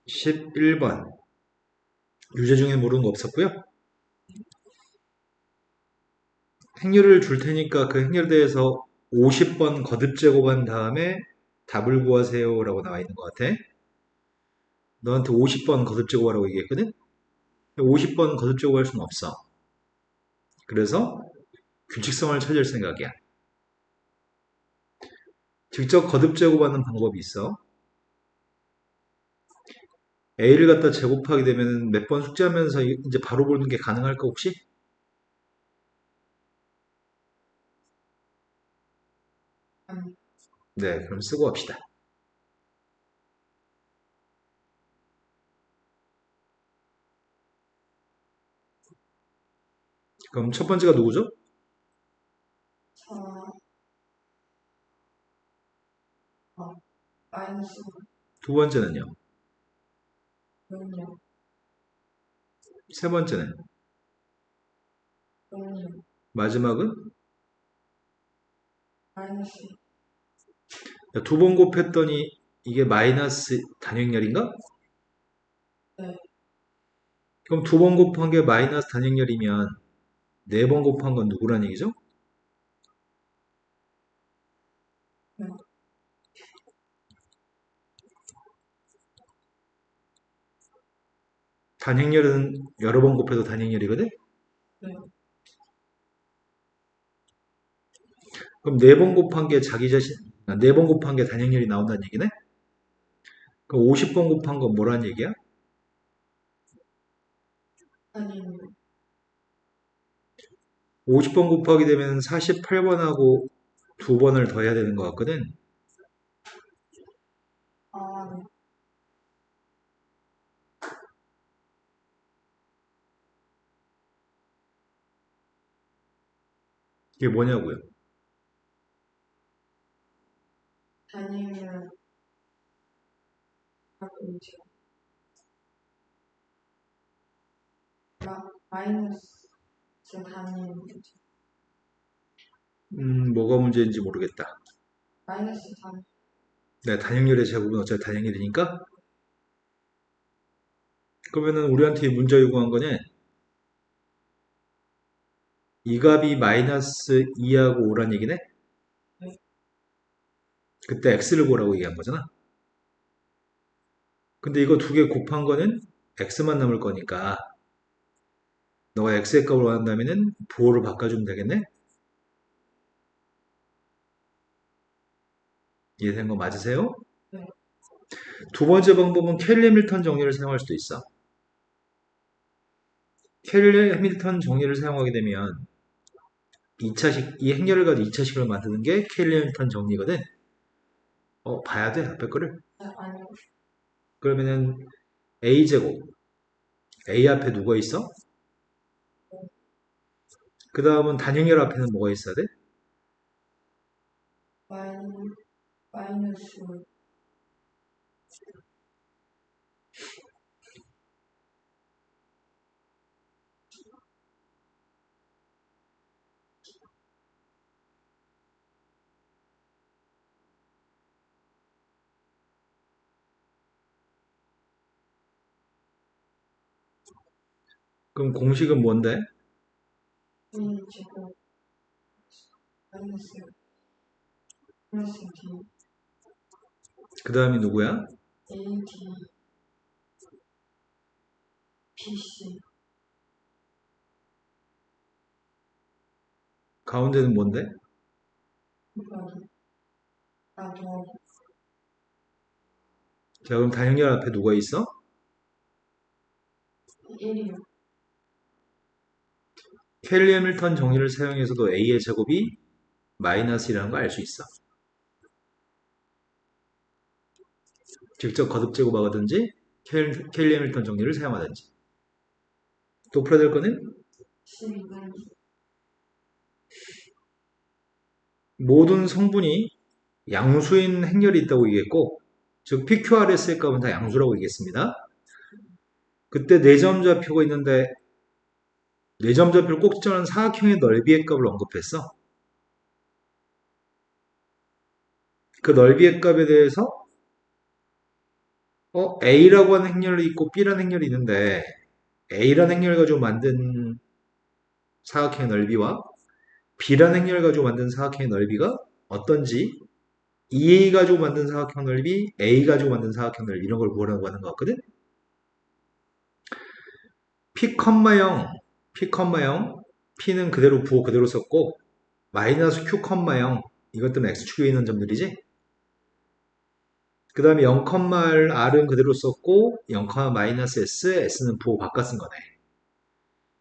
11번. 유제 중에 모르는 거 없었고요. 행렬을 줄 테니까 그 행렬에 대해서 50번 거듭 제곱한 다음에 답을 구하세요 라고 나와 있는 것 같아. 너한테 50번 거듭 제곱하라고 얘기했거든? 50번 거듭 제곱할 수는 없어. 그래서 규칙성을 찾을 생각이야. 직접 거듭 제곱하는 방법이 있어. A를 갖다 제곱하게 되면 몇 번 숙제하면서 이제 바로 보는 게 가능할까 혹시? 네, 그럼 쓰고 합시다. 그럼 첫 번째가 누구죠? 두 번째는요? 세 번째는? 마지막은? 두 번 곱했더니 이게 마이너스 단행열인가? 그럼 두 번 곱한 게 마이너스 단행열이면 네 번 곱한 건 누구란 얘기죠? 단행열은 여러 번 곱해도 단행열이거든? 그럼 네 번 곱한 게 자기 자신, 네 번 곱한 게 단행열이 나온다는 얘기네? 그럼 50번 곱한 건 뭐란 얘기야? 50번 곱하게 되면 48번하고 두 번을 더 해야 되는 것 같거든? 이게 뭐냐고요? 뭐가 문제인지 모르겠다. 네, 단행열의 제곱은 어차피 단행열이니까? 그러면은 우리한테 문제 요구한 거는 이 값이 마이너스 2하고 5란 얘기네? 그때 x를 보라고 얘기한 거잖아. 근데 이거 두 개 곱한 거는 x만 남을 거니까 너가 x의 값을 원한다면은 부호를 바꿔주면 되겠네? 이해된 거 맞으세요? 두 번째 방법은 켈리 해밀턴 정리를 사용할 수도 있어. 켈리 해밀턴 정리를 사용하게 되면 2차식, 이 행렬을 가지고 2차식을 만드는 게 켈리 해밀턴 정리거든? 봐야 돼, 앞에 거를. 그러면은 a제곱, a 앞에 누가 있어? 그 다음은 단행열 앞에는 뭐가 있어야 돼? 그럼 공식은 뭔데? 그 다음이 누구야? 가운데는 뭔데? 자, 그럼 단행열 앞에 누가 있어? 켈리 해밀턴 정리를 사용해서도 a의 제곱이 마이너스라는 걸 알 수 있어. 직접 거듭 제곱하든지 켈리 해밀턴 정리를 사용하든지. 또 풀어야 될 거는 모든 성분이 양수인 행렬이 있다고 얘기했고, 즉 PQRS의 값은 다 양수라고 얘기했습니다. 그때 내점좌표가 있는데 내점좌표를 꼭 집정하는 사각형의 넓이의 값을 언급했어. 그 넓이의 값에 대해서 A라고 하는 행렬이 있고 B라는 행렬이 있는데 A라는 행렬 가지고 만든 사각형의 넓이와 B라는 행렬 가지고 만든 사각형의 넓이가 어떤지 2A 가지고 만든 사각형 넓이, A 가지고 만든 사각형 넓이 이런 걸 구하라고 하는 것 같거든? P, 0, P, 0, P는 그대로 부호 그대로 썼고 마이너스 Q, 0 이것들은 X축에 있는 점들이지? 그 다음에 0, R은 그대로 썼고 0, 마이너스 S, S는 부호 바꿔 쓴 거네.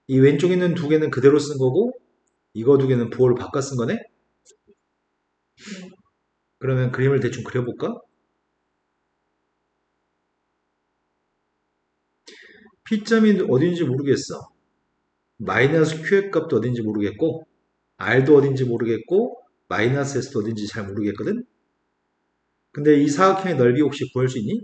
이 왼쪽에 있는 두 개는 그대로 쓴 거고 이거 두 개는 부호를 바꿔 쓴 거네? 그러면 그림을 대충 그려볼까? P점이 어딘지 모르겠어. 마이너스 Q의 값도 어딘지 모르겠고 R도 어딘지 모르겠고 마이너스 S도 어딘지 잘 모르겠거든? 근데 이 사각형의 넓이 혹시 구할 수 있니?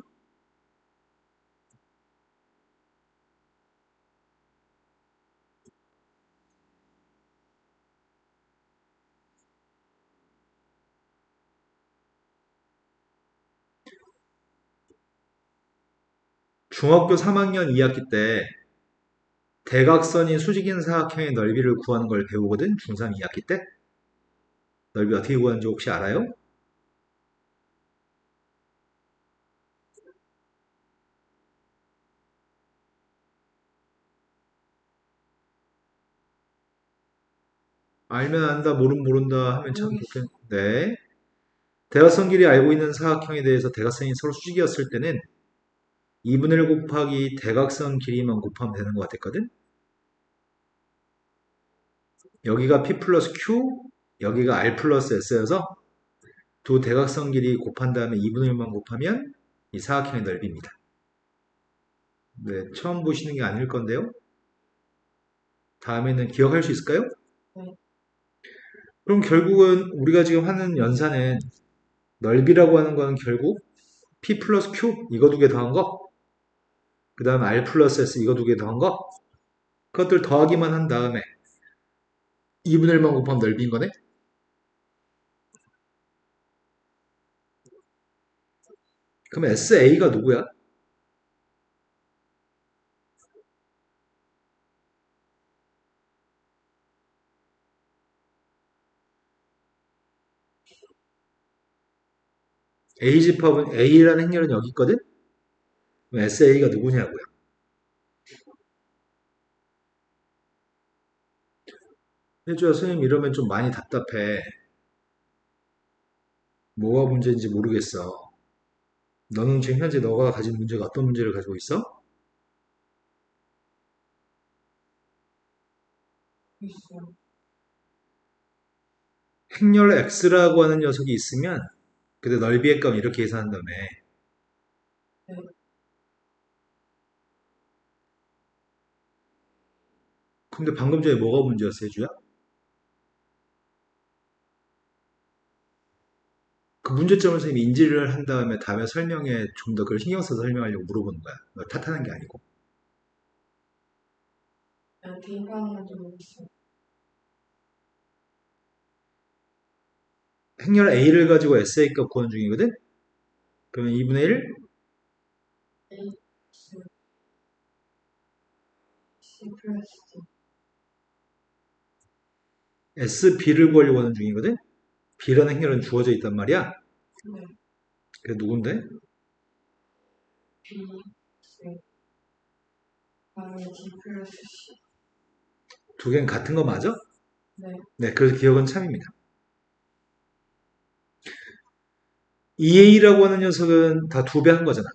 중학교 3학년 2학기 때 대각선인 수직인 사각형의 넓이를 구하는 걸 배우거든? 중3 2학기 때? 넓이 어떻게 구하는지 혹시 알아요? 알면 안다, 모르면 모른다 하면 참 좋겠는데 대각선 길이 알고 있는 사각형에 대해서 대각선이 서로 수직이었을 때는 2분의 1 곱하기 대각선 길이만 곱하면 되는 것 같았거든? 여기가 P 플러스 Q, 여기가 R 플러스 S여서 두 대각선 길이 곱한 다음에 2분의 1만 곱하면 이 사각형의 넓이입니다. 네, 처음 보시는 게 아닐 건데요. 다음에는 기억할 수 있을까요? 그럼 결국은 우리가 지금 하는 연산은 넓이라고 하는 거는 결국 P 플러스 Q 이거 두 개 더한 거, 그 다음에 R 플러스 S 이거 두 개 더한 거, 그것들 더하기만 한 다음에 2분의 1만 곱하면 넓이인 거네? 그럼 SA가 누구야? A 집합은 A라는 행렬은 여기 있거든? 그럼 SA가 누구냐고요? 해줘야 선생님 이러면 좀 많이 답답해. 뭐가 문제인지 모르겠어. 너는 지금 현재 너가 가진 문제가 어떤 문제를 가지고 있어? 행렬 X라고 하는 녀석이 있으면 근데 넓이의 값 이렇게 계산한다며. 근데 방금 전에 뭐가 문제였어, 해주야? 그 문제점을 선생님이 인지를 한 다음에 다음에 설명에 좀 더 그걸 신경 써서 설명하려고 물어보는 거야. 너 탓하는 게 아니고. 행렬 A를 가지고 SA 값 구하는 중이거든? 그러면 2분의 1 SB를 구하려고 하는 중이거든? B라는 행렬은 주어져 있단 말이야. 그게 누군데? 두 개는 같은 거 맞아? 네, 그래서 기억은 참입니다. EA라고 하는 녀석은 다 두 배 한 거잖아.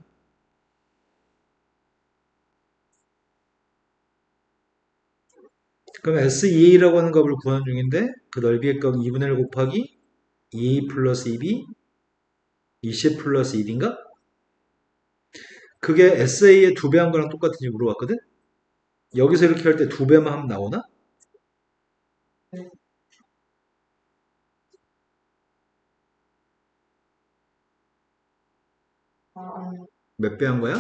그럼 SEA라고 하는 값을 구하는 중인데 그 넓이의 값 2분의 1 곱하기 2A 플러스 2B 20 플러스 1인가? 그게 SA의 두 배 한 거랑 똑같은지 물어봤거든? 여기서 이렇게 할 때 두 배만 하면 나오나? 몇 배 한 거야?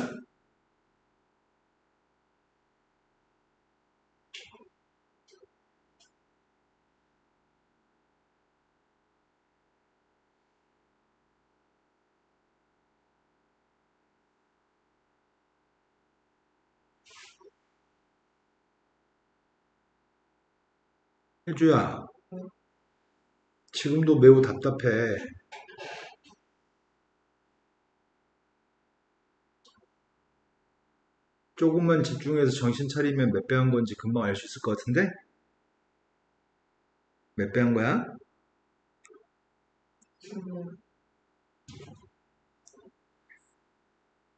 혜주야, 지금도 매우 답답해. 조금만 집중해서 정신 차리면 몇 배 한 건지 금방 알 수 있을 것 같은데? 몇 배 한 거야?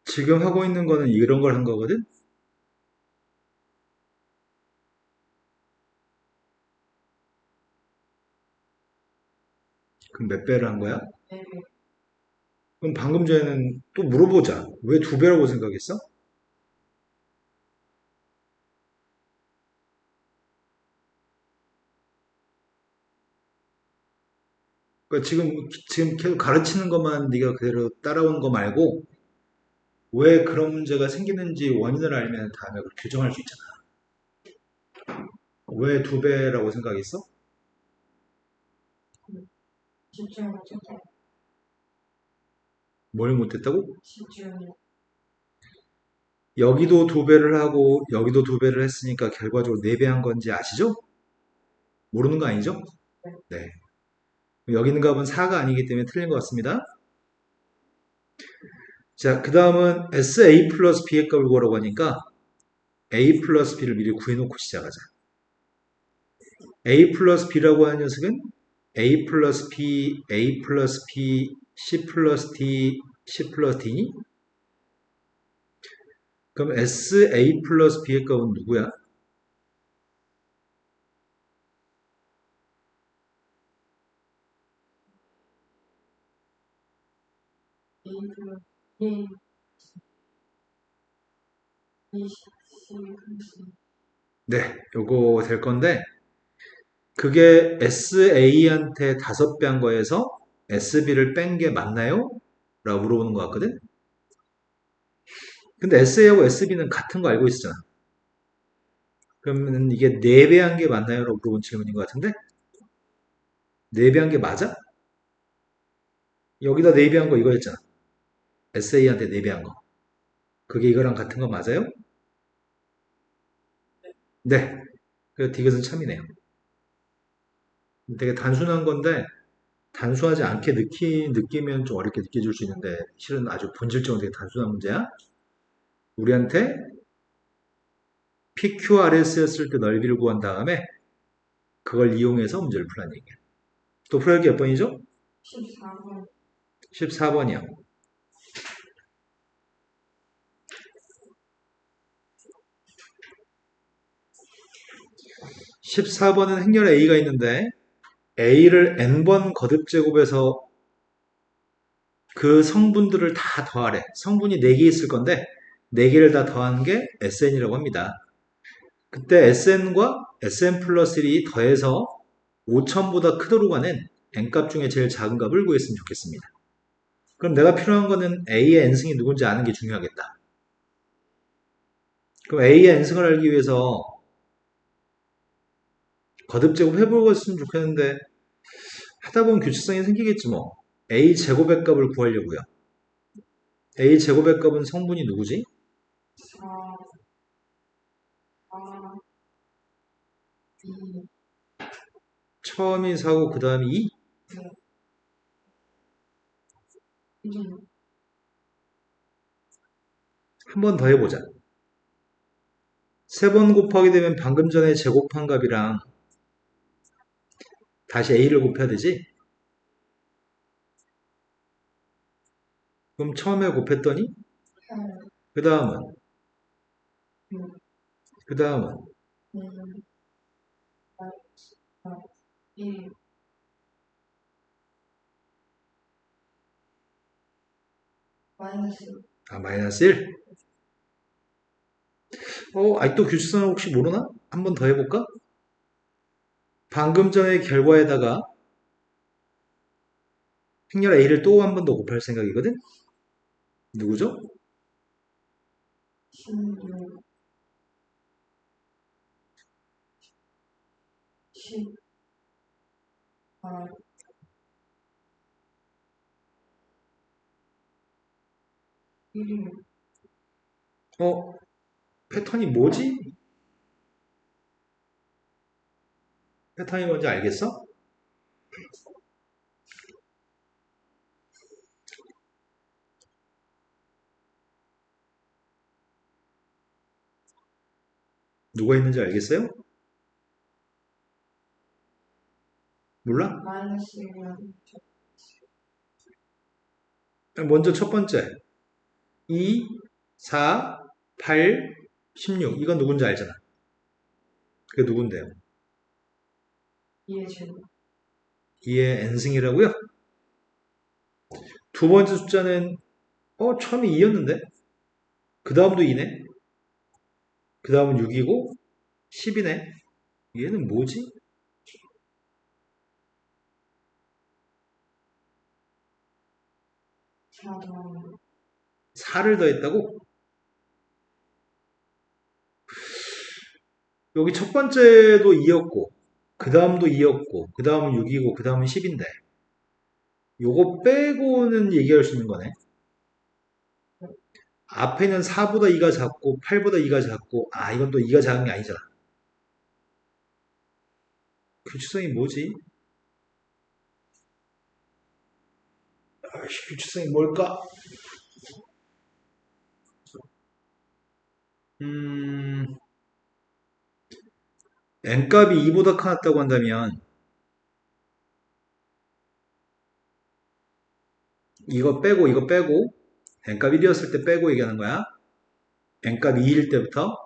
지금 하고 있는 거는 이런 걸 한 거거든? 그럼 몇 배를 한 거야? 그럼 방금 전에는 또 물어보자. 왜 두 배라고 생각했어? 그러니까 지금 계속 가르치는 것만 네가 그대로 따라오는 거 말고 왜 그런 문제가 생기는지 원인을 알면 다음에 그걸 교정할 수 있잖아. 왜 두 배라고 생각했어? 뭘 못했다고? 여기도 두 배를 하고 여기도 두 배를 했으니까 결과적으로 네 배 한 건지 아시죠? 모르는 거 아니죠? 네. 여기 있는 값은 4가 아니기 때문에 틀린 것 같습니다. 자, 그 다음은 SA 플러스 B의 값을 구하라고 하니까 A 플러스 B를 미리 구해놓고 시작하자. A 플러스 B라고 하는 녀석은 A 플러스 B, A 플러스 B, C 플러스 D, C 플러스 D니? 그럼 SA 플러스 B의 값은 누구야? 네, 요거 될 건데 그게 SA한테 5배 한 거에서 SB를 뺀 게 맞나요? 라고 물어보는 것 같거든? 근데 SA하고 SB는 같은 거 알고 있었잖아. 그러면 이게 4배 한 게 맞나요? 라고 물어본 질문인 것 같은데? 4배 한 게 맞아? 여기다 4배 한 거 이거였잖아. SA한테 4배 한 거. 그게 이거랑 같은 거 맞아요? 네. 그 디귿은 참이네요. 되게 단순한 건데 단순하지 않게 느끼면 좀 어렵게 느껴질 수 있는데 실은 아주 본질적으로 되게 단순한 문제야. 우리한테 PQRS였을 때 넓이를 구한 다음에 그걸 이용해서 문제를 풀라는 얘기야. 또 풀기 몇 번이죠? 14번이요. 14번은 행렬 A가 있는데 A를 n번 거듭제곱해서 그 성분들을 다 더하래. 성분이 4개 있을 건데 4개를 다 더하는 게 SN이라고 합니다. 그때 SN과 SN 플러스 1이 더해서 5천보다 크도록 하는 n값 중에 제일 작은 값을 구했으면 좋겠습니다. 그럼 내가 필요한 거는 A의 n승이 누군지 아는 게 중요하겠다. 그럼 A의 n승을 알기 위해서 거듭제곱 해보고 있으면 좋겠는데 하다 보면 규칙성이 생기겠지 뭐. A 제곱의 값을 구하려고요. A 제곱의 값은 성분이 누구지? 처음이 4고 그 다음이 2? 한 번 더 해보자. 3번 곱하게 되면 방금 전에 제곱한 값이랑 다시 A를 곱해야 되지? 그럼 처음에 곱했더니 그 다음은 그 다음은 마이너스 1? 아직도 규칙성을 혹시 모르나? 한 번 더 해볼까? 방금 전의 결과에다가 행렬 A를 또 한 번 더 곱할 생각이거든? 누구죠? 어, 패턴이 뭐지? 패턴이 뭔지 알겠어? 누가 있는지 알겠어요? 몰라? 마이너스면 먼저 첫 번째 2, 4, 8, 16 이건 누군지 알잖아. 그게 누군데요? 2의 제곱 2의 n승이라고요? 두 번째 숫자는 처음에 2였는데 그 다음도 2네. 그 다음은 6이고 10이네. 얘는 뭐지? 4 더하면 4를 더했다고? 여기 첫 번째도 2였고 그 다음도 2였고 그 다음은 6이고 그 다음은 10인데 요거 빼고는 얘기할 수 있는 거네. 앞에는 4보다 2가 작고 8보다 2가 작고 이건 또 2가 작은 게 아니잖아. 규칙성이 뭐지? 규칙성이 뭘까? 음, n값이 2보다 커졌다고 한다면 이거 빼고 n값 1이었을 때 빼고 얘기하는 거야. n값 2일 때부터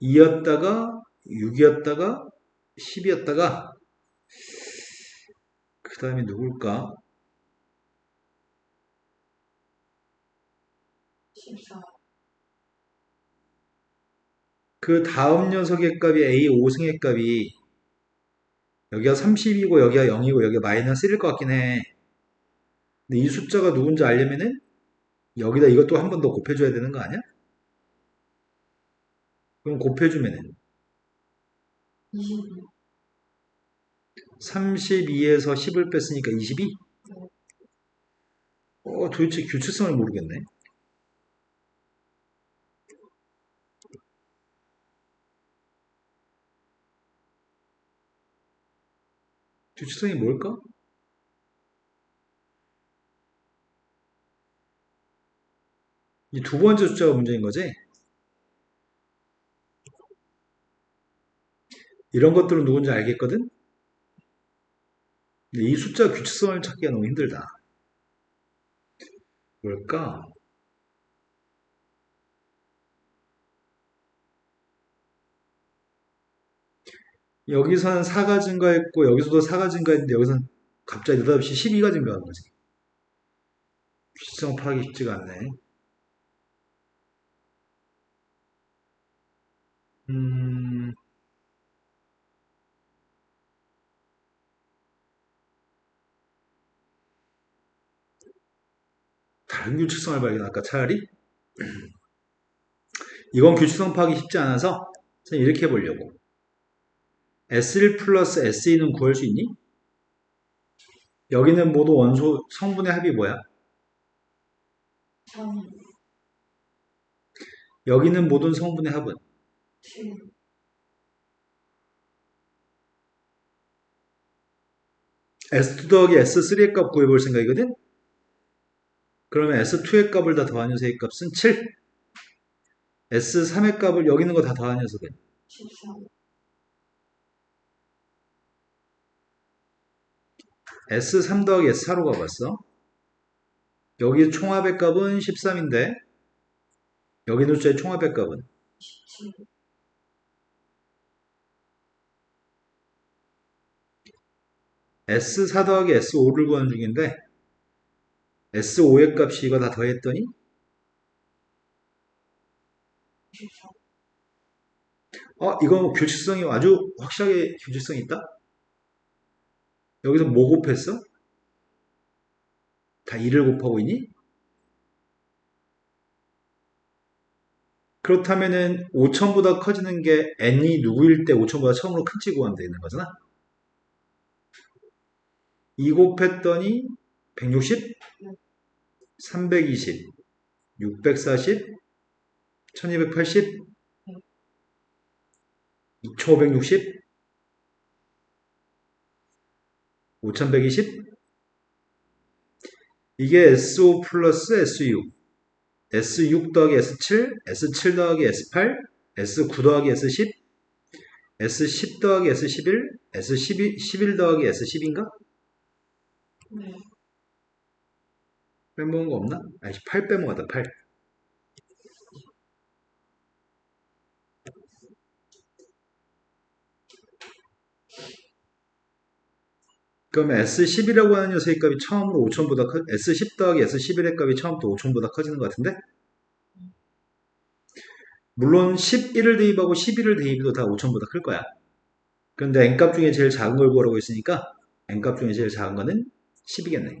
2였다가 6이었다가 10이었다가 그 다음에 누굴까? 14 그 다음 녀석의 값이 a 5승의 값이 여기가 30이고 여기가 0이고 여기가 마이너스 1일 것 같긴 해. 근데 이 숫자가 누군지 알려면은 여기다 이것도 한 번 더 곱해줘야 되는 거 아니야? 그럼 곱해주면은 22 32에서 10을 뺐으니까 22? 도대체 규칙성을 모르겠네. 규칙성이 뭘까? 이 두 번째 숫자가 문제인 거지? 이런 것들은 누군지 알겠거든? 근데 이 숫자 규칙성을 찾기가 너무 힘들다. 뭘까? 여기서는 4가 증가했고 여기서도 4가 증가했는데 여기서는 갑자기 느닷없이 12가 증가한 거지. 규칙성 파악이 쉽지가 않네. 음, 다른 규칙성을 발견할까 차라리? 이건 규칙성 파악이 쉽지 않아서 이렇게 해보려고. S1 플러스 S2는 구할 수 있니? 여기는 모두 원소 성분의 합이 뭐야? 3 여기는 모든 성분의 합은 7 S2 더하기 S3의 값 구해볼 생각이거든? 그러면 S2의 값을 다 더한 녀석의 값은 7. S3의 값을 여기 있는 거 다 더한 녀석은 13 S3 더하기 S4로 가봤어. 여기 총합의 값은 13인데 여기 숫자의 총합의 값은 17 S4 더하기 S5를 구하는 중인데 S5의 값이 이거 다 더했더니 24 이건 규칙성이 아주 확실하게 규칙성이 있다? 여기서 뭐 곱했어? 다 2를 곱하고 있니? 그렇다면은 5천보다 커지는 게 n이 누구일 때 5천보다 처음으로 큰 찌 구하면 되는 거잖아. 2 곱했더니 160, 320, 640, 1280, 2560 5120? 이게 SO 플러스 SU. S6 더하기 S7, S7 더하기 S8, S9 더하기 S10, S10 더하기 S11, S11, 11 더하기 S10인가? 네. 빼먹은 거 없나? 아니, 8 빼먹었다, 8. 그럼 S10이라고 하는 녀석의 값이 처음으로 5000보다 S10 더하기 S11의 값이 처음부터 5000보다 커지는 것 같은데? 물론 11을 대입하고 11을 대입해도 다 5000보다 클 거야. 그런데 n값 중에 제일 작은 걸 구하라고 했으니까 n값 중에 제일 작은 거는 10이겠네.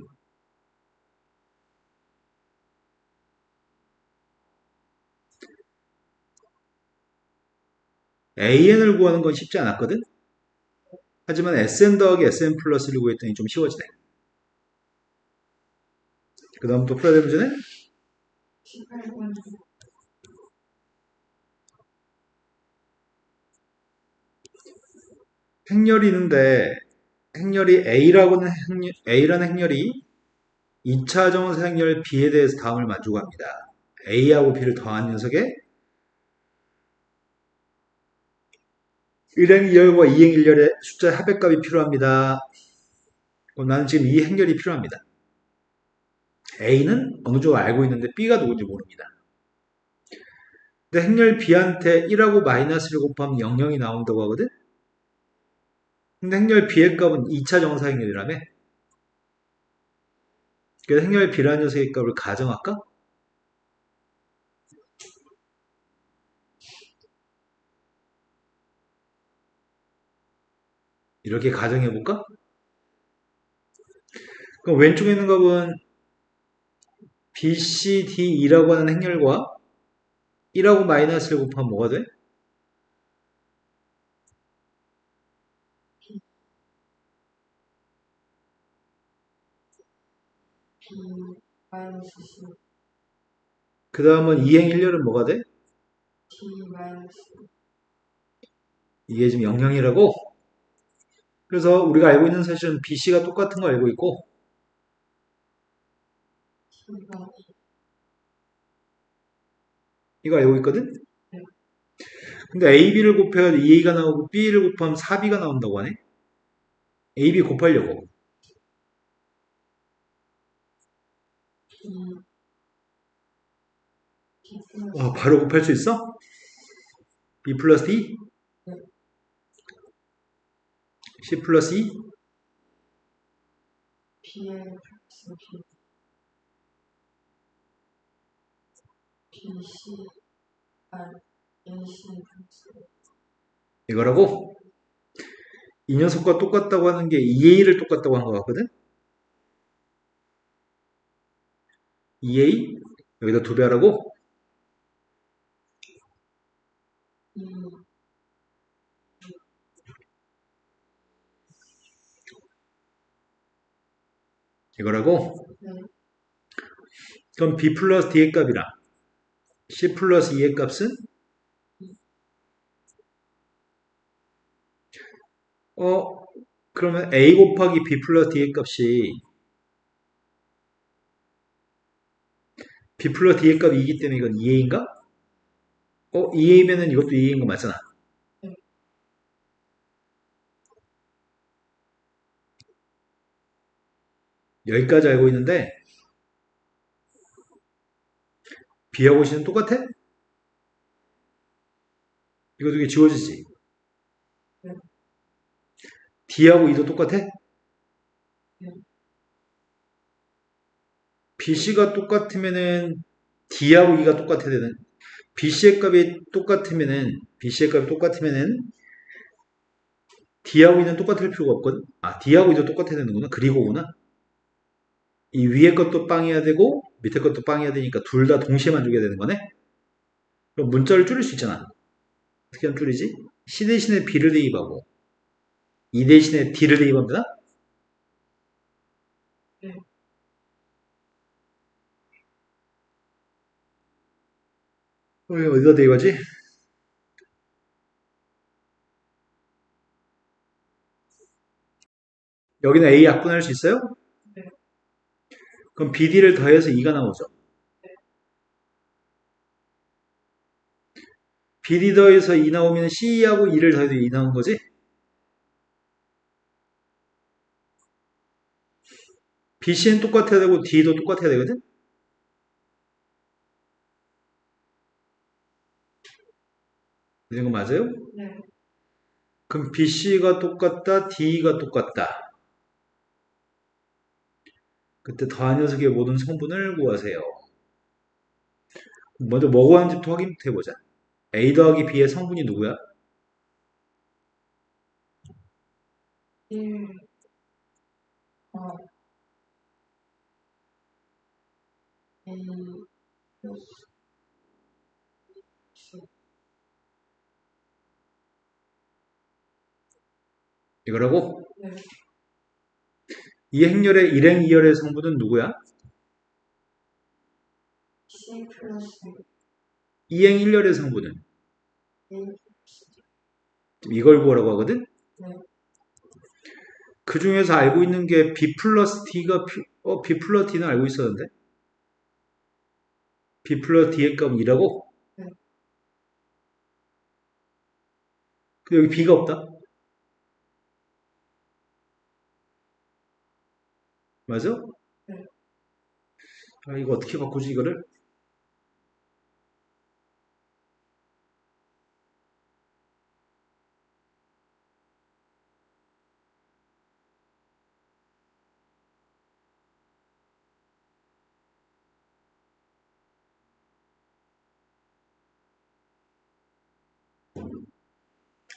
an을 구하는 건 쉽지 않았거든? 하지만 sn 더하기 sn 플러스를 구했더니 좀 쉬워지네. 그 다음 또 풀어야 될 문제는 18번. 행렬이 있는데 행렬이 A라는 행렬이 2차 정사 행렬 B에 대해서 다음을 만족합니다. A하고 B를 더한 녀석에 1행 2열과 2행 1열의 숫자의 합의값이 필요합니다. 그럼 나는 지금 이 행렬이 필요합니다. A는 어느 정도 알고 있는데 B가 누군지 모릅니다. 근데 행렬 B한테 1하고 마이너스를 곱하면 00이 나온다고 하거든? 근데 행렬 B의 값은 2차 정사 행렬이라며? 그래서 행렬 B라는 녀석의 값을 가정할까? 이렇게 가정해볼까? 그럼 왼쪽에 있는 값은 BCDE라고 하는 행렬과 1하고 마이너스를 곱하면 뭐가 돼? B 마이너스 C. 그 다음은 2행 1열은 뭐가 돼? D 마이너스 이게 지금 00이라고? 그래서 우리가 알고 있는 사실은 BC가 똑같은 거 알고 있고 D가 이거 알고 있거든? 네. 근데 AB를 곱해야 2A가 나오고 B를 곱하면 4B가 나온다고 하네? AB 곱하려고. B B 플러스 와, 바로 곱할 수 있어? B 플러스 D? 네. C 플러스 E? B의 플러스 B BC AC 플러스 이거라고? 이 녀석과 똑같다고 하는 게 2A를 똑같다고 한 것 같거든? 2A? 여기다 2배 하라고? E 이거라고? 네. 그럼 B 플러스 D의 값이랑 C 플러스 E의 값은? 어, 그러면 A 곱하기 B 플러스 D의 값이 B 플러스 D의 값이 이기 때문에 이건 2A인가? 2A면은 이것도 2A인 거 맞잖아. 네. 여기까지 알고 있는데 B하고 C는 똑같아? 이거 두 개 지워지지? 네. D하고 E도 똑같아? 네. BC가 똑같으면은 D하고 E가 똑같아야 되는 BC의 값이 똑같으면은 D하고 E는 똑같을 필요가 없거든? 아, D하고 E도 똑같아야 되는구나. 그리고구나. 이 위에 것도 빵이어야 되고 밑에 것도 빵이어야 되니까 둘 다 동시에 만족해야 되는 거네? 그럼 문자를 줄일 수 있잖아. 어떻게 하면 줄이지? C 대신에 B를 대입하고 E 대신에 D를 대입하면 되나? 네. 어디다 대입하지? 여기는 A 약분할 수 있어요? 네. 그럼 BD를 더해서 2가 나오죠. BD 더해서 2 나오면 C하고 2를 더해서 2 나온 거지? BC는 똑같아야 되고 D도 똑같아야 되거든? 이런 거 맞아요? 네. 그럼 BC가 똑같다, D가 똑같다. 그때 더한 녀석의 모든 성분을 구하세요. 먼저 뭐 구하는지부터 확인부터 해보자. A 더하기 B의 성분이 누구야? 1, A, 플러스 C. 이거라고? 네. 이 행렬의 일행 2열의 성분은 누구야? C 플러스 이행 1열의 성분은? A. 이걸 구하라고 하거든? 네. 그 중에서 알고 있는 게 B 플러스 T가, B 플러스 T는 알고 있었는데? B 플러스 D의 값은 2라고? 네. 근데 여기 B가 없다? 맞아? 네. 아, 이거 어떻게 바꾸지, 이거를?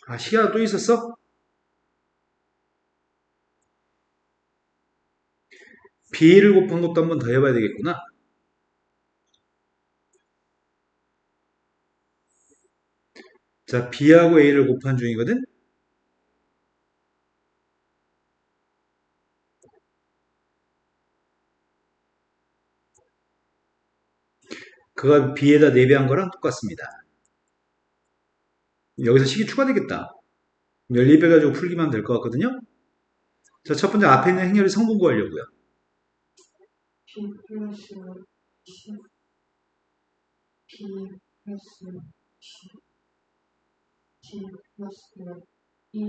아, 시야가 또 있었어? B를 곱한 것도 한번 더 해봐야 되겠구나. 자, B하고 A를 곱한 중이거든? 그가 B에다 4배한 거랑 똑같습니다. 여기서 식이 추가되겠다. 12배 가지고 풀기만 될 것 같거든요? 자, 첫 번째 앞에 있는 행렬의 성분 구하려고요. B 플러스 C, B 플러스 C, G 플러스 E,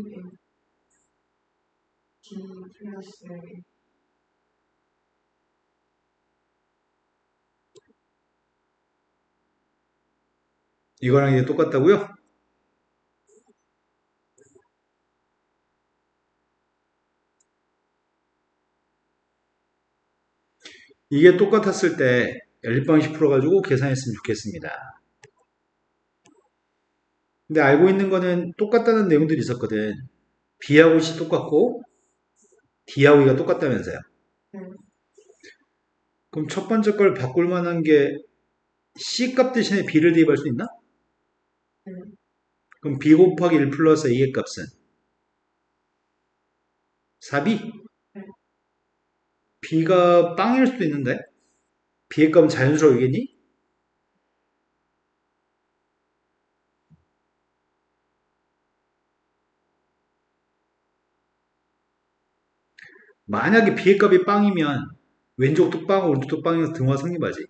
G 플러스 A. 이거랑 이게 똑같다고요? 이게 똑같았을 때 연립방식 풀어가지고 계산했으면 좋겠습니다. 근데 알고 있는 거는 똑같다는 내용들이 있었거든. B하고 C 똑같고 D하고 E가 똑같다면서요. 네. 그럼 첫 번째 걸 바꿀 만한 게 C 값 대신에 B를 대입할 수 있나? 네. 그럼 B 곱하기 1 플러스 A의 값은 4B? 네. B가 빵일 수도 있는데 B의 값은 자연스러우겠니? 만약에 B의 값이 빵이면 왼쪽도 빵, 오른쪽도 빵이어서 등화 성립하지.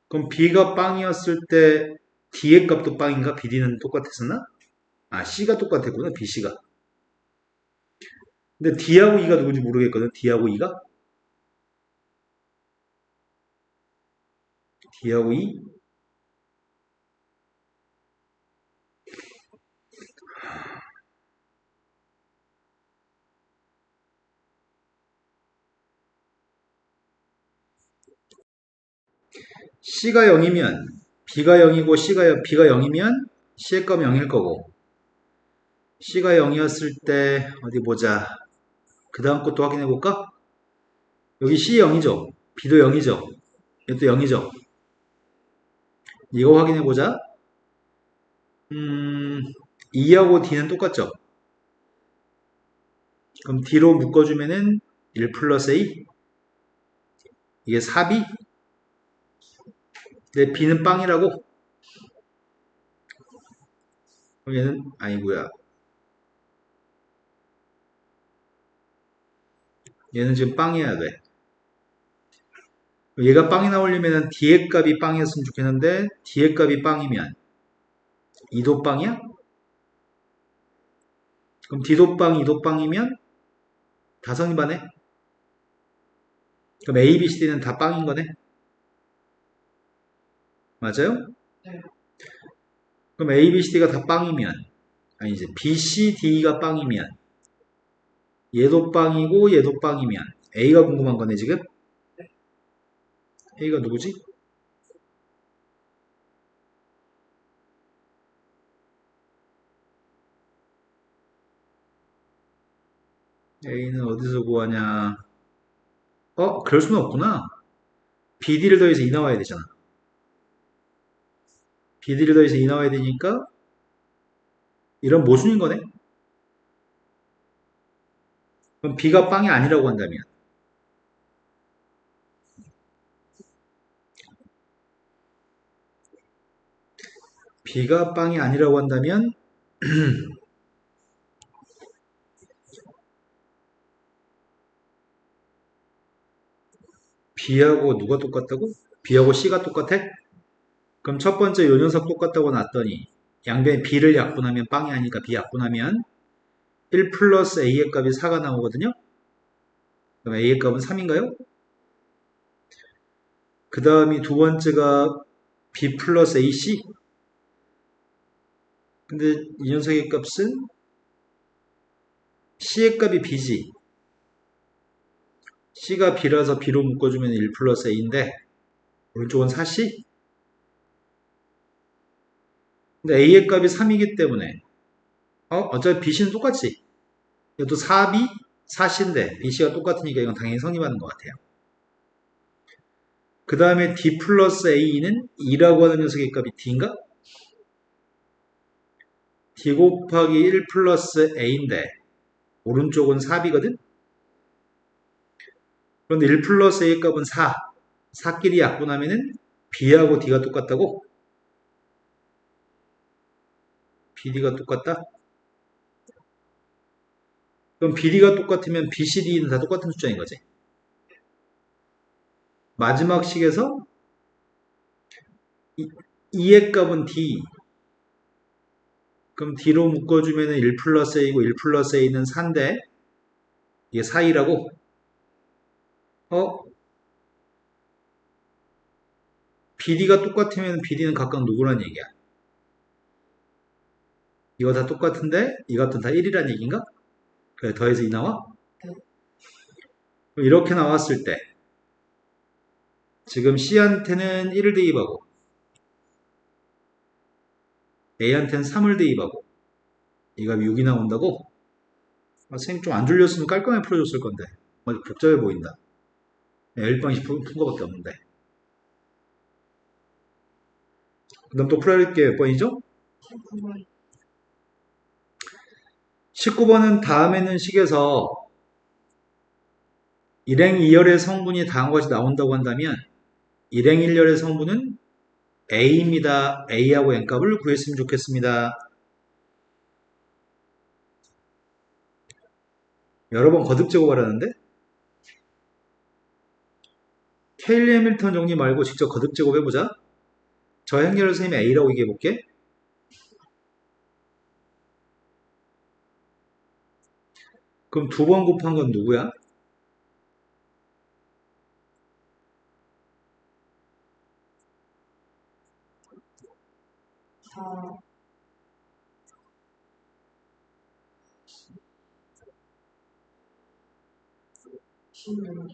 그럼 B가 빵이었을 때 D의 값도 빵인가? BD는 똑같았었나? 아, C가 똑같았구나, BC가. 근데 D하고 E가 누군지 모르겠거든, D하고 E가? D하고 E? C가 0이면 B가 0이고 B가 0이면 C의 값은 0일 거고 C가 0이었을 때 어디 보자. 그 다음 것도 확인해 볼까? 여기 C 0이죠. B도 0이죠. 이것도 0이죠. 이거 확인해 보자. 2하고 D는 똑같죠? 그럼 D로 묶어주면은 1 플러스 A? 이게 4B? 근데 B는 빵이라고? 그럼 얘는 아니고요. 얘는 지금 빵이어야 돼. 얘가 빵이 나오려면 D의 값이 빵이었으면 좋겠는데 D의 값이 빵이면 E도 빵이야? 그럼 D도 빵, E도 빵이면 다 성립하네? 그럼 A, B, C, D는 다 빵인 거네? 맞아요? 네. 그럼 A, B, C, D가 다 빵이면 아니 이제 B, C, D가 빵이면 얘도 빵이고 얘도 빵이면 A가 궁금한 거네 지금? A가 누구지? A는 어디서 구하냐? 그럴 수는 없구나. BD를 더해서 2 나와야 되잖아. BD를 더해서 2 나와야 되니까 이런 모순인 거네? 그럼 B가 빵이 아니라고 한다면 B가 빵이 아니라고 한다면 B하고 누가 똑같다고? B하고 C가 똑같아? 그럼 첫 번째 요 녀석 똑같다고 놨더니 양변에 B를 약분하면 빵이 아니니까 B 약분하면 1 플러스 A의 값이 4가 나오거든요? 그럼 A의 값은 3인가요? 그 다음이 두 번째가 B 플러스 AC. 근데 이 녀석의 값은 C의 값이 B지. C가 B라서 B로 묶어주면 1 플러스 A인데 오른쪽은 4C? 근데 A의 값이 3이기 때문에 어차피 BC는 똑같지. 이것도 4B, 4C인데 BC가 똑같으니까 이건 당연히 성립하는 것 같아요. 그 다음에 D 플러스 A는 2라고 하는 녀석의 값이 D인가? D 곱하기 1 플러스 A인데 오른쪽은 4B거든? 그런데 1 플러스 A의 값은 4. 4끼리 약분하면은 B하고 D가 똑같다고? BD가 똑같다? 그럼 BD가 똑같으면 BCD는 다 똑같은 숫자인 거지. 마지막 식에서 2의 값은 D. 그럼 D로 묶어주면 1 플러스 A고 1 플러스 A는 4인데 이게 4이라고? 어? BD가 똑같으면 BD는 각각 누구란 얘기야? 이거 다 똑같은데 이것도 다 1이란 얘기인가? 그래 더해서 2 나와? 그럼 이렇게 나왔을 때 지금 C한테는 1을 대입하고 A한테는 3을 대입하고 이 값이 6이 나온다고? 선생님 좀 안 졸렸으면 깔끔하게 풀어줬을 건데 복잡해 보인다. 10방씩 푼 거밖에 없는데. 그 다음 또 풀어야 할 게 몇 번이죠? 19번. 19번은 다음에는 식에서 일행 2열의 성분이 다음과 같이 나온다고 한다면 일행 1열의 성분은 A입니다. A하고 N값을 구했으면 좋겠습니다. 여러 번 거듭 제곱하라는데 케일리 해밀턴 정리 말고 직접 거듭 제곱해보자. 저 행렬을 선생님이 A라고 얘기해볼게. 그럼 두 번 곱한 건 누구야? 4, 16.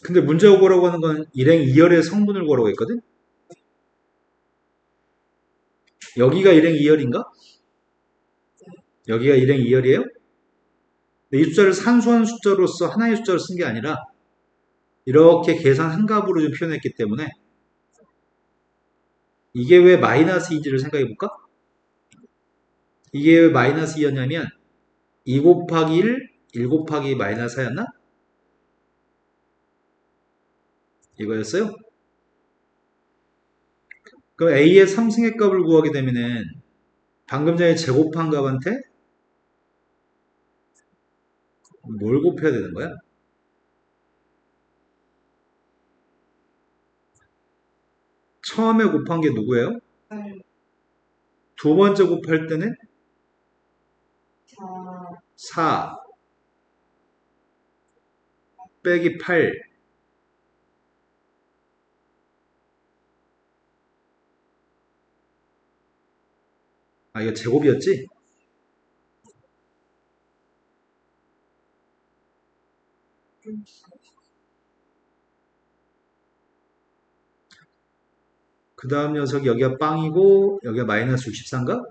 근데 문제가 구하라고 하는 건 일행 2열의 성분을 구하라고 했거든? 여기가 일행 2열인가? 여기가 일행 2열이에요? 이 숫자를 산수한 숫자로서 하나의 숫자로 쓴 게 아니라 이렇게 계산 한 값으로 좀 표현했기 때문에 이게 왜 마이너스 2인지를 생각해 볼까? 이게 왜 마이너스 2였냐면 2 곱하기 1 곱하기 마이너스 4였나? 이거였어요? 그럼 A의 3승의 값을 구하게 되면은 방금 전에 제곱한 값한테 뭘 곱해야 되는 거야? 처음에 곱한 게 누구예요? 8, 두 번째 곱할 때는 4, 4 빼기 8. 아, 이거 제곱이었지? 그 다음 녀석이 여기가 빵이고 여기가 마이너스 64인가?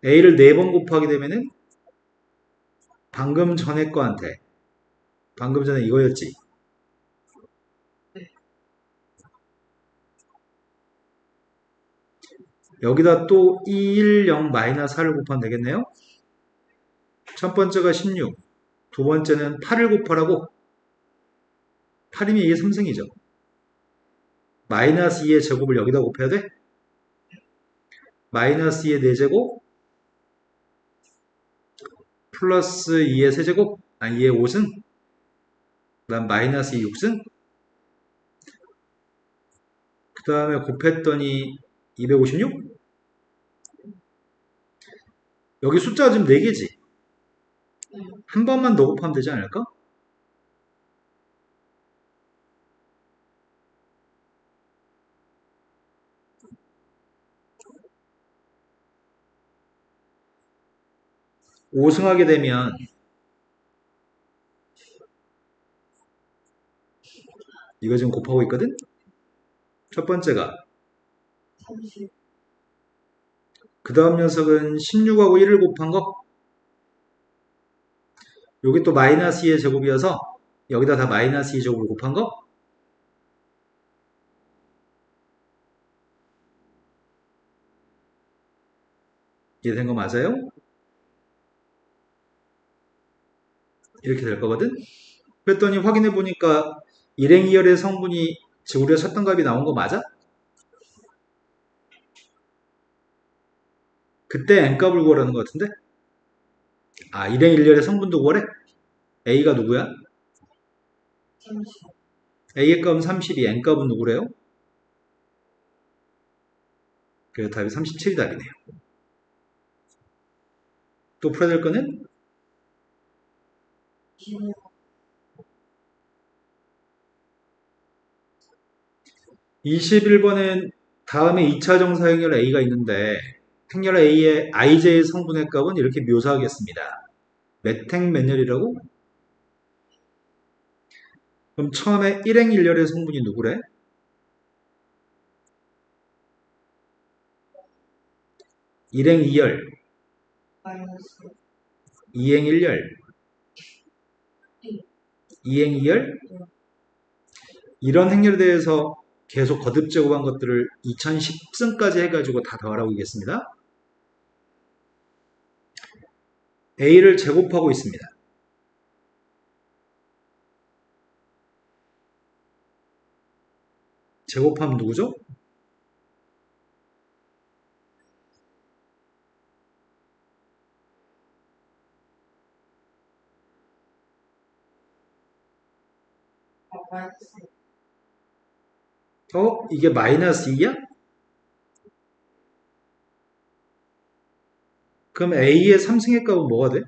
A를 4번 곱하게 되면은 방금 전에 거한테 방금 전에 이거였지. 여기다 또 210 마이너스 4를 곱하면 되겠네요. 첫 번째가 16, 두 번째는 8을 곱하라고. 8이면 이게 3승이죠. 마이너스 2의 제곱을 여기다 곱해야 돼. 마이너스 2의 4제곱 플러스 2의 세제곱, 아니 2의 5승, 그 다음 마이너스 2 6승, 그 다음에 곱했더니 256? 여기 숫자가 지금 4개지? 한 번만 더 곱하면 되지 않을까? 오승하게 되면 이거 지금 곱하고 있거든? 첫 번째가 30, 그 다음 녀석은 16하고 1을 곱한 거. 여기 또 마이너스 2의 제곱이어서 여기다 다 마이너스 2 제곱을 곱한 거. 이해된 거 맞아요? 이렇게 될 거거든? 그랬더니 확인해 보니까 일행이열의 성분이 지금 우리가 찾던 값이 나온 거 맞아? 그때 n값을 구하라는 거 같은데? 아, 일행일열의 성분도 구하래? a가 누구야? 30, a의 값은 32, n값은 누구래요? 그래서 답이 37이 답이네요. 또 풀어야 될 거는 25, 21번엔 다음에 2차 정사 행렬 a가 있는데 행렬 a의 ij의 성분의 값은 이렇게 묘사하겠습니다. 몇 행 몇 열이라고? 그럼 처음에 1행 1열의 성분이 누구래? 1행 2열, 마이너스 2행 1열, 1, 2행 2열? 이런 행렬에 대해서 계속 거듭 제곱한 것들을 2010승까지 해가지고 다 더하라고 하겠습니다. a를 제곱하고 있습니다. 제곱하면 누구죠? 마이너스 이게 마이너스 2야? 그럼 a의 3승의 값은 뭐가 돼?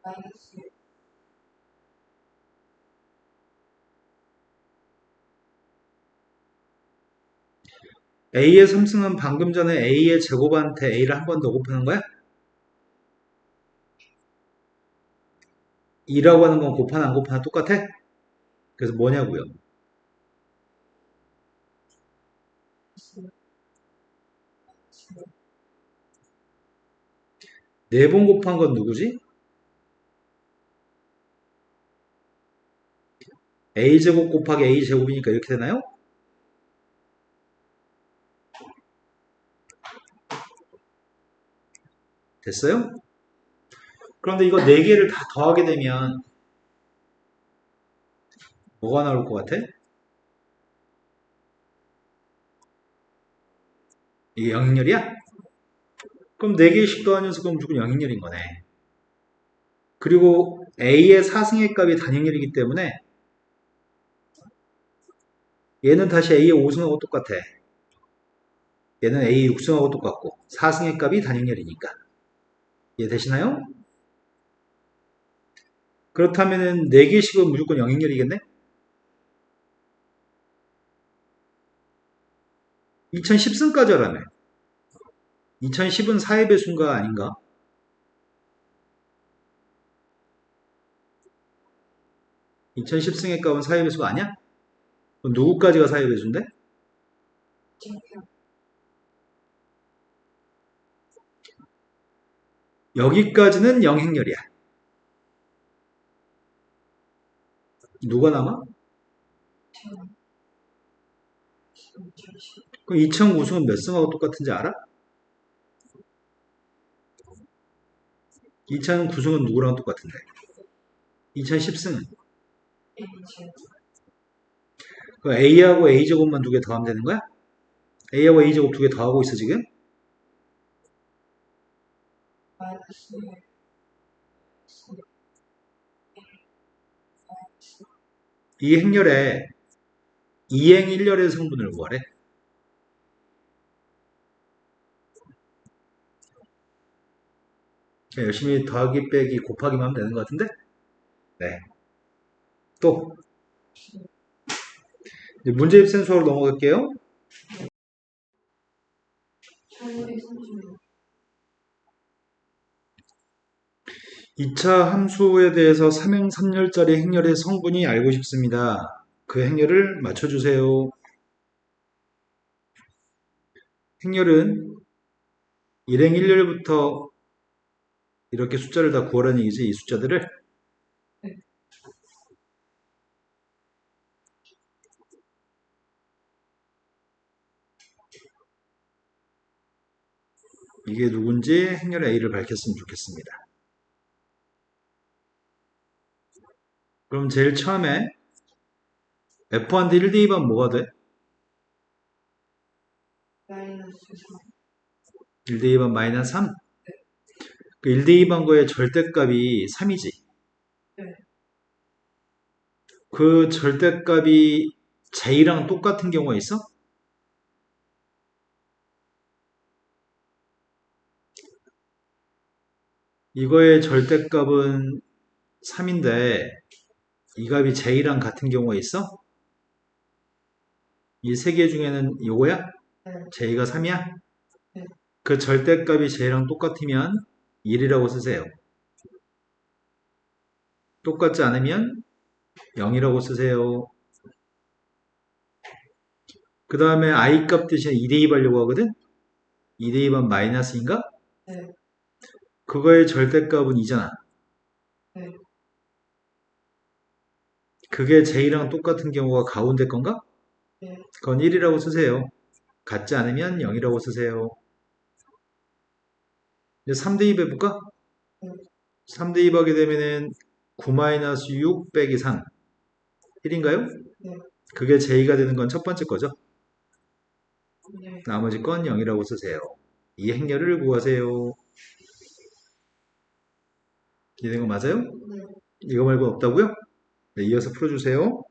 마이너스 a의 3승은 방금 전에 a의 제곱한테 a를 한 번 더 곱하는 거야? 2라고 하는 건 곱하나 안 곱하나 똑같아? 그래서 뭐냐고요? 4번 곱한 건 누구지? a제곱 곱하기 a제곱이니까 이렇게 되나요? 됐어요? 그런데 이거 4개를 다 더하게 되면 뭐가 나올 것 같아? 이게 영역열이야? 그럼 4개씩 더하면서 그럼 무조건 영행렬인 거네. 그리고 A의 4승의 값이 단행렬이기 때문에 얘는 다시 A의 5승하고 똑같아. 얘는 A의 6승하고 똑같고 4승의 값이 단행렬이니까. 이해되시나요? 그렇다면은 4개씩은 무조건 영행렬이겠네? 2010승까지 하라며. 2010은 4의 배수인가 아닌가? 2010승의 값은 4의 배수가 아니야? 그럼 누구까지가 4의 배수인데? 제표. 여기까지는 영행렬이야. 누가 남아? 천. 2010. 그럼 2009승은 몇 승하고 똑같은지 알아? 2009승은 누구랑 똑같은데? 2010승은? A제곱. 그 A하고 A제곱만 2개 더하면 되는 거야? A하고 A제곱 2개 더하고 있어 지금? 마이너스 이 행렬에 2행 1렬의 성분을 구하래. 열심히 더하기 빼기 곱하기만 하면 되는 것 같은데? 네. 또 이제 문제 입센 수학으로 넘어갈게요. 1236. 2차 함수에 대해서 3행 3렬짜리 행렬의 성분이 알고 싶습니다. 그 행렬을 맞춰주세요. 행렬은 1행 1렬부터 이렇게 숫자를 다 구하라는 얘기지, 이 숫자들을. 이게 누군지 행렬 A를 밝혔으면 좋겠습니다. 그럼 제일 처음에 F한테 1 대입하면 뭐가 돼? 마이너스 3. 1 대입하면 마이너스 3? 그 1 대입한 거의 절대값이 3이지. 네. 그 절대값이 J랑 똑같은 경우가 있어? 이거의 절대값은 3인데 이 값이 J랑 같은 경우가 있어? 이 세 개 중에는 이거야? 네. J가 3이야? 네. 그 절대값이 J랑 똑같으면 1이라고 쓰세요. 똑같지 않으면 0이라고 쓰세요. 그 다음에 I 값 대신에 2 대입하려고 하거든? 2 대입은 마이너스인가? 네. 그거의 절대값은 2잖아. 네. 그게 J랑 똑같은 경우가 가운데 건가? 네. 그건 1이라고 쓰세요. 같지 않으면 0이라고 쓰세요. 이제 3 대입해볼까? 네. 3 대입하게 되면은 9-6 빼기 3. 1인가요? 네. 그게 J가 되는 건 첫 번째 거죠. 네. 나머지 건 0이라고 쓰세요. 이 행렬을 구하세요. 이해된 거 맞아요? 네. 이거 말고 없다고요? 네, 이어서 풀어주세요.